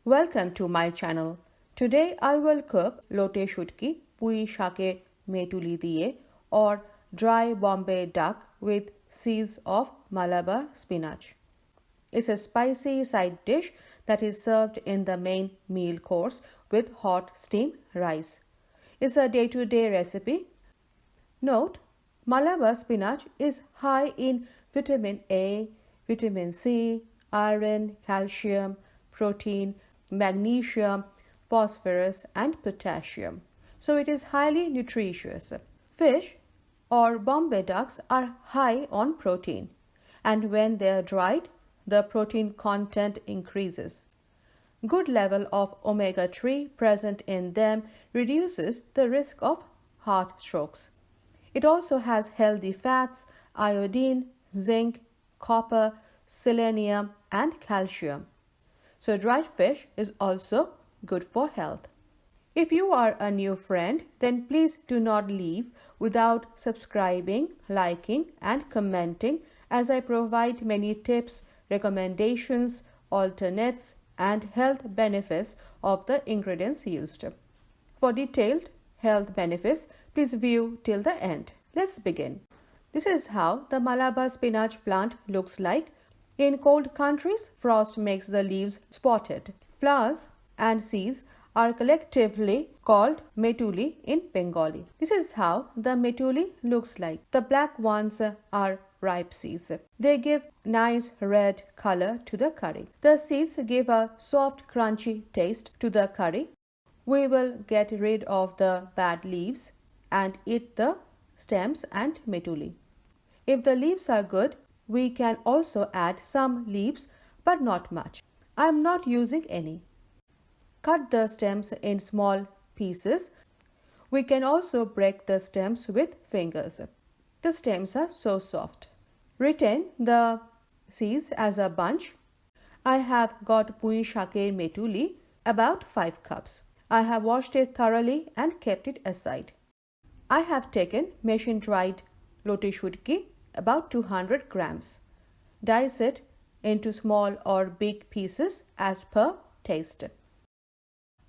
Welcome to my channel. Today I will cook Lotey Shutki, Pui Shake Metuli Diye or dry Bombay duck with seeds of Malabar spinach. It's a spicy side dish that is served in the main meal course with hot steamed rice. It's a day-to-day recipe. Note, Malabar spinach is high in vitamin A, vitamin C, iron, calcium, protein, magnesium, phosphorus and potassium. So it is highly nutritious. Fish or Bombay ducks are high on protein, and when they are dried, the protein content increases. Good level of omega-3 present in them reduces the risk of heart strokes. It also has healthy fats, iodine, zinc, copper, selenium and calcium. So dried fish is also good for health. If you are a new friend, then please do not leave without subscribing, liking and commenting, as I provide many tips, recommendations, alternates and health benefits of the ingredients used. For detailed health benefits, please view till the end. Let's begin. This is how the Malabar spinach plant looks like. In cold countries, frost makes the leaves spotted. Flowers and seeds are collectively called Metuli in Bengali. This is how the Metuli looks like. The black ones are ripe seeds. They give nice red color to the curry. The seeds give a soft crunchy taste to the curry. We will get rid of the bad leaves and eat the stems and Metuli. If the leaves are good, we can also add some leaves but not much. I am not using any. Cut the stems in small pieces. We can also break the stems with fingers. The stems are so soft. Retain the seeds as a bunch. I have got Pui Shake Metuli, about 5 cups. I have washed it thoroughly and kept it aside. I have taken machine dried Lotey Shutki, about 200 grams. Dice it into small or big pieces as per taste.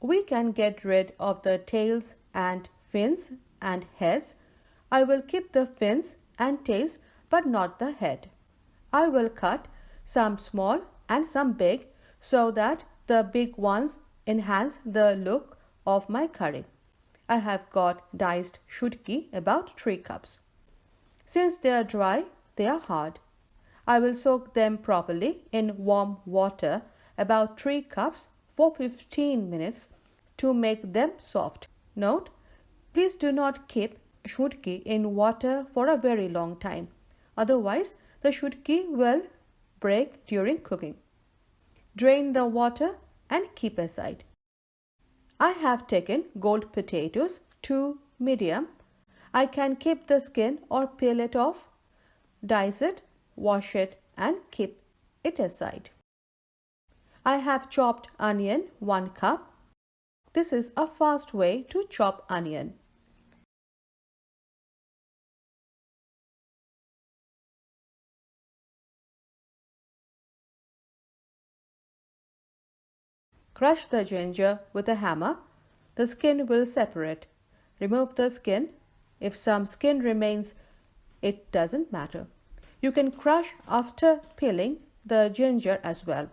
We can get rid of the tails and fins and heads. I will keep the fins and tails but not the head. I will cut some small and some big so that the big ones enhance the look of my curry. I have got diced shutki, about 3 cups. Since they are dry, they are hard. I will soak them properly in warm water, about 3 cups, for 15 minutes to make them soft. Note, please do not keep shutki in water for a very long time. Otherwise, the shutki will break during cooking. Drain the water and keep aside. I have taken gold potatoes, 2 medium. I can keep the skin or peel it off. Dice it, wash it and keep it aside. I have chopped onion, 1 cup. This is a fast way to chop onion. Crush the ginger with a hammer. The skin will separate. Remove the skin. If some skin remains, it doesn't matter. You can crush after peeling the ginger as well.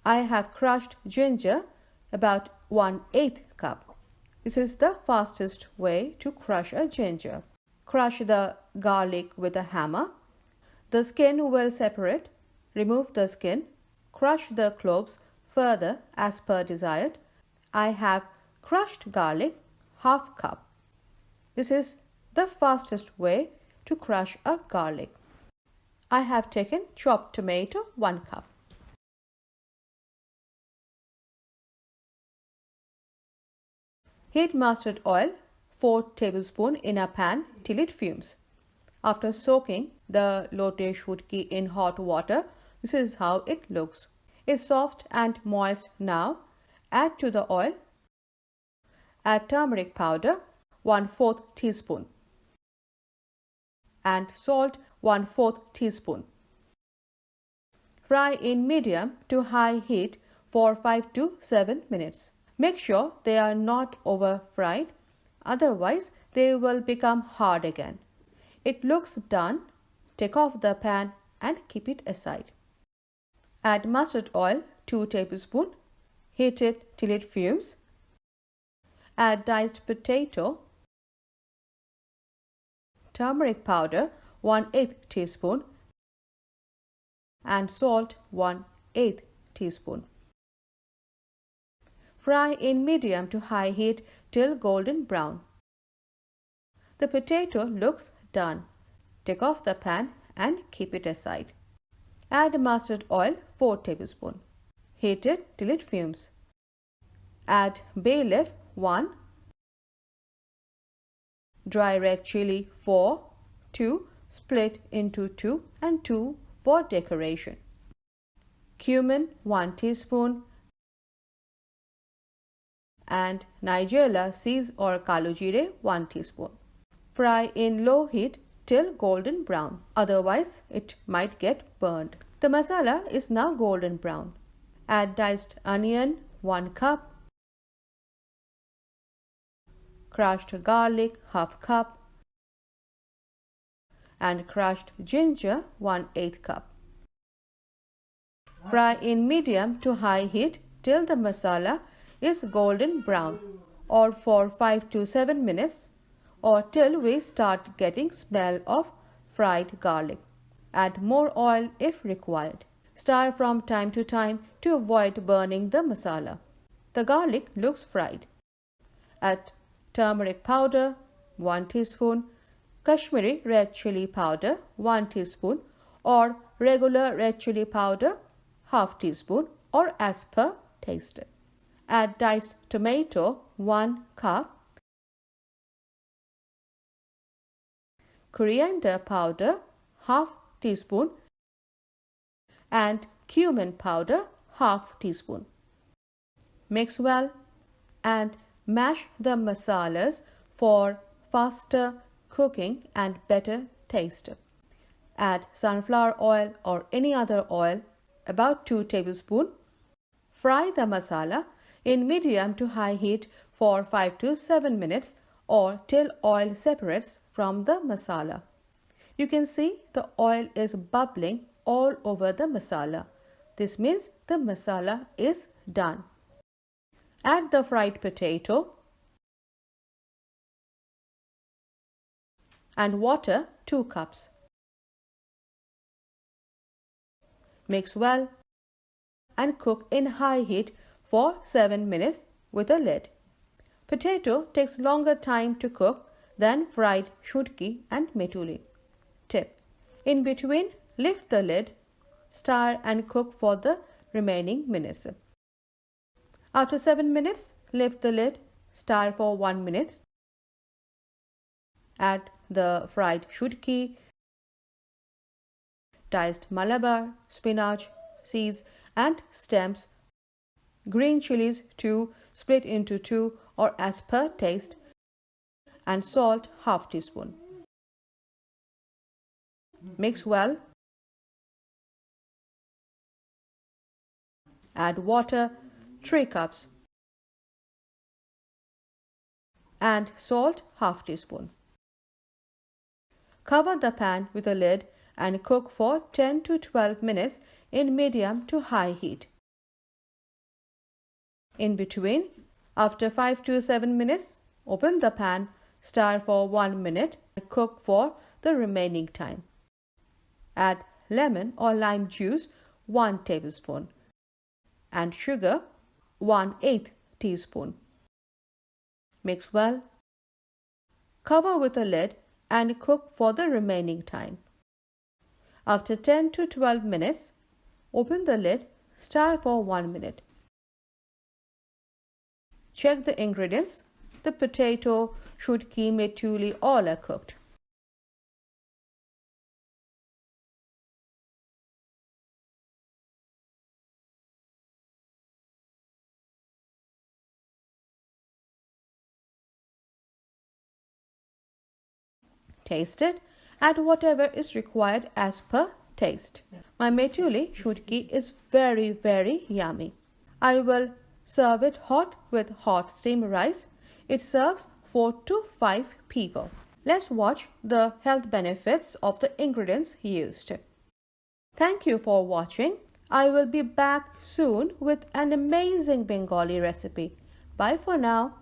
I have crushed ginger, about 1/8 cup. This is the fastest way to crush a ginger. Crush the garlic with a hammer. The skin will separate. Remove the skin. Crush the cloves further as per desired. I have crushed garlic, 1/2 cup. This is the fastest way to crush a garlic. I have taken chopped tomato, 1 cup. Heat mustard oil, 4 tablespoons in a pan till it fumes. After soaking the Lotey Shutki in hot water, this is how it looks. It's soft and moist now. Add to the oil. Add turmeric powder, 1/4 teaspoon. And salt, 1/4 teaspoon. Fry in medium to high heat for 5 to 7 minutes. Make sure they are not over fried, otherwise they will become hard again. It looks done. Take off the pan and keep it aside. Add mustard oil 2 tablespoons. Heat it till it fumes. Add diced potato, turmeric powder 1/8 teaspoon and salt 1/8 teaspoon. Fry in medium to high heat till golden brown. The potato looks done. Take off the pan and keep it aside. Add mustard oil 4 tablespoons. Heat it till it fumes. Add bay leaf 1, dry red chili 4, 2 split into 2 and 2 for decoration. Cumin 1 teaspoon and nigella seeds or kalu jeera 1 teaspoon. Fry in low heat till golden brown, otherwise it might get burned. The masala is now golden brown. Add diced onion 1 cup, crushed garlic ½ cup and crushed ginger 1/8 cup. Fry in medium to high heat till the masala is golden brown, or for 5 to 7 minutes, or till we start getting smell of fried garlic. Add more oil if required. Stir from time to time to avoid burning the masala. The garlic looks fried. Add turmeric powder 1 teaspoon, Kashmiri red chili powder 1 teaspoon or regular red chili powder ½ teaspoon or as per taste. Add diced tomato 1 cup, coriander powder ½ teaspoon and cumin powder ½ teaspoon. Mix well and mash the masalas for faster cooking and better taste. Add sunflower oil or any other oil about 2 tablespoons. Fry the masala in medium to high heat for 5 to 7 minutes or till oil separates from the masala. You can see the oil is bubbling all over the masala. This means the masala is done. Add the fried potato and water 2 cups. Mix well and cook in high heat for 7 minutes with a lid. Potato takes longer time to cook than fried shutki and metuli. Tip: in between, lift the lid, stir and cook for the remaining minutes. After 7 minutes, lift the lid, stir for 1 minute. Add the fried shutki, diced Malabar, spinach, seeds and stems, green chilies 2 split into 2 or as per taste, and salt ½ teaspoon. Mix well. Add water 3 cups and salt ½ teaspoon. Cover the pan with a lid and cook for 10 to 12 minutes in medium to high heat. In between, after 5 to 7 minutes, open the pan, stir for 1 minute and cook for the remaining time. Add lemon or lime juice 1 tablespoon and sugar 1/8 teaspoon. Mix well. Cover with a lid and cook for the remaining time. After 10 to 12 minutes, open the lid, stir for 1 minute. Check the ingredients. The potato, shutki, metuli all are cooked. Taste it. Add whatever is required as per taste. My metuli shutki is very yummy. I will serve it hot with hot steamed rice. It serves 4 to 5 people. Let's watch the health benefits of the ingredients used. Thank you for watching. I will be back soon with an amazing Bengali recipe. Bye for now.